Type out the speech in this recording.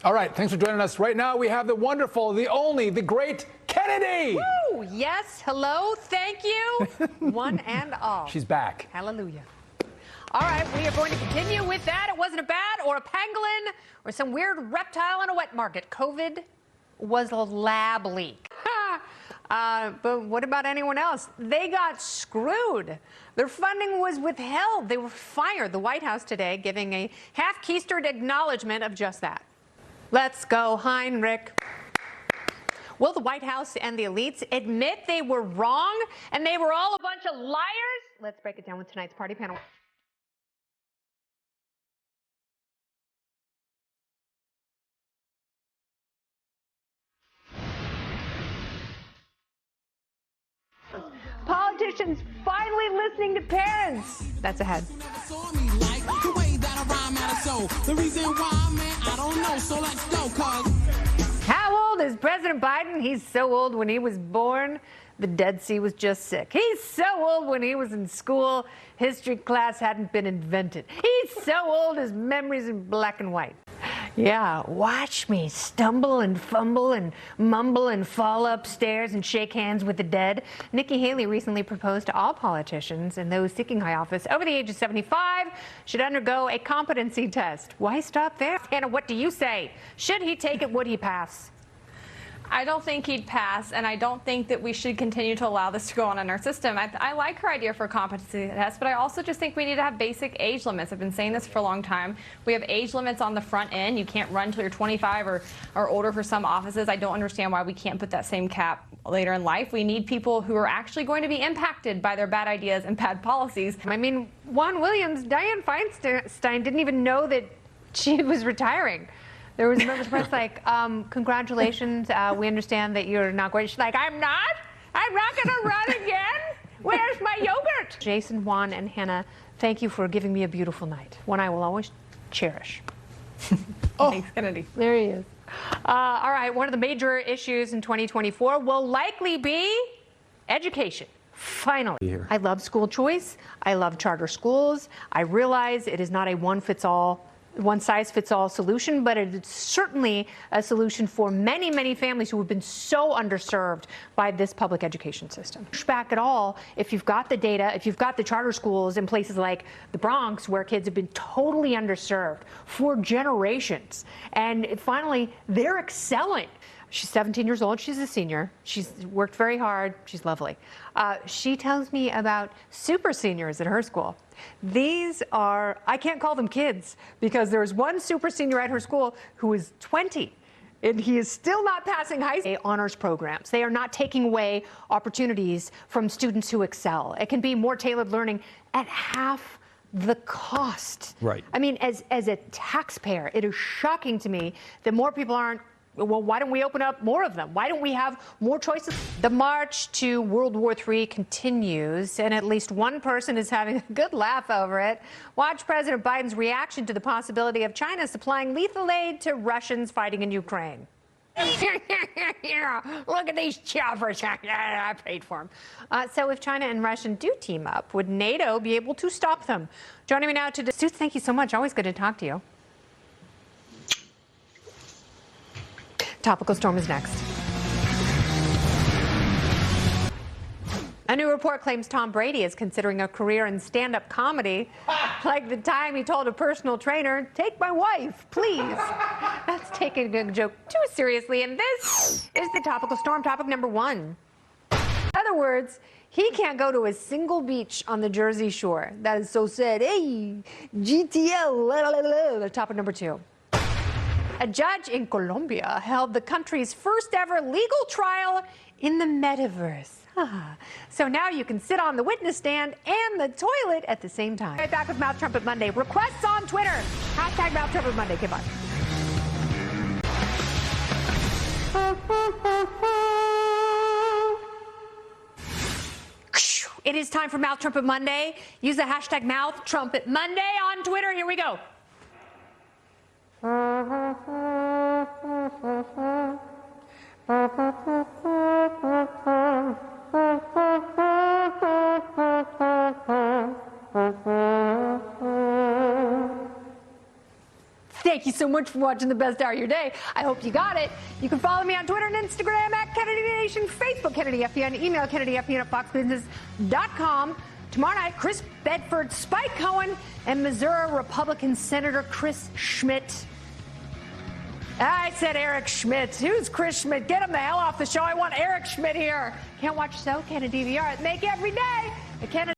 All right, thanks for joining us. Right now we have the wonderful, the only, the great Kennedy. Woo! Yes, hello, thank you, one and all. She's back. Hallelujah. All right, we are going to continue with that. It wasn't a bat or a pangolin or some weird reptile on a wet market. COVID was a lab leak. But what about anyone else? They got screwed. Their funding was withheld. They were fired. The White House today giving a half-keistered acknowledgement of just that. Let's go, Heinrich. Will the White House and the elites admit they were wrong and they were all a bunch of liars? Let's break it down with tonight's party panel. Politicians finally listening to parents. That's ahead. The reason why, man, I don't know. So let's go, cuz. How old is President Biden? He's so old when he was born, the Dead Sea was just sick. He's so old when he was in school, history class hadn't been invented. He's so old his memory's in black and white. Yeah, watch me stumble and fumble and mumble and fall upstairs and shake hands with the dead. Nikki Haley recently proposed to all politicians and those seeking high office over the age of 75 should undergo a competency test. Why stop there? Hannah, what do you say? Should he take it? Would he pass? I don't think he'd pass, and I don't think that we should continue to allow this to go on in our system. I like her idea for a competency test, but I also just think we need to have basic age limits. I've been saying this for a long time. We have age limits on the front end. You can't run until you're 25 or older for some offices. I don't understand why we can't put that same cap later in life. We need people who are actually going to be impacted by their bad ideas and bad policies. I mean, Juan Williams, Dianne Feinstein didn't even know that she was retiring. There was members of the press like, congratulations, we understand that you're not going. She's like, I'm not going to run again? Where's my yogurt? Jason, Juan, and Hannah, thank you for giving me a beautiful night, one I will always cherish. Oh. Thanks, Kennedy. There he is. All right, one of the major issues in 2024 will likely be education. Finally. I love school choice. I love charter schools. I realize it is not a one-size-fits-all solution, but it's certainly a solution for many, many families who have been so underserved by this public education system. Push back at all if you've got the data, if you've got the charter schools in places like the Bronx where kids have been totally underserved for generations. And finally, they're excelling. She's 17 years old. She's a senior. She's worked very hard. She's lovely. She tells me about super seniors at her school. These are, I can't call them kids because there's one super senior at her school who is 20 and he is still not passing high school honors programs. They are not taking away opportunities from students who excel. It can be more tailored learning at half the cost. Right. I mean, as a taxpayer, it is shocking to me that more people aren't. Well, why don't we open up more of them? Why don't we have more choices? The march to World War III continues, and at least one person is having a good laugh over it. Watch President Biden's reaction to the possibility of China supplying lethal aid to Russians fighting in Ukraine. Look at these choppers. I paid for them. So if China and Russia do team up, would NATO be able to stop them? Joining me now to discuss, thank you so much. Always good to talk to you. Topical Storm is next. A new report claims Tom Brady is considering a career in stand-up comedy, like the time he told a personal trainer, "Take my wife, please." That's taking a joke too seriously, and this is the Topical Storm topic number one. In other words, he can't go to a single beach on the Jersey Shore. That is so sad. Hey, GTL, the topic number two. A judge in Colombia held the country's first ever legal trial in the metaverse. So now you can sit on the witness stand and the toilet at the same time. Right back with Mouth Trumpet Monday. Requests on Twitter. Hashtag Mouth Trumpet Monday. Goodbye. It is time for Mouth Trumpet Monday. Use the hashtag Mouth Trumpet Monday on Twitter. Here we go. Thank you so much for watching the best hour of your day. I hope you got it. You can follow me on Twitter and Instagram at Kennedy Nation, Facebook Kennedy FPN, email KennedyFPN at foxbusiness.com. Tomorrow night, Chris Bedford, Spike Cohen, and Missouri Republican Senator Chris Schmidt. I said Eric Schmidt. Who's Chris Schmidt? Get him the hell off the show. I want Eric Schmidt here. Can't watch So Kennedy DVR. Make every day a Kennedy.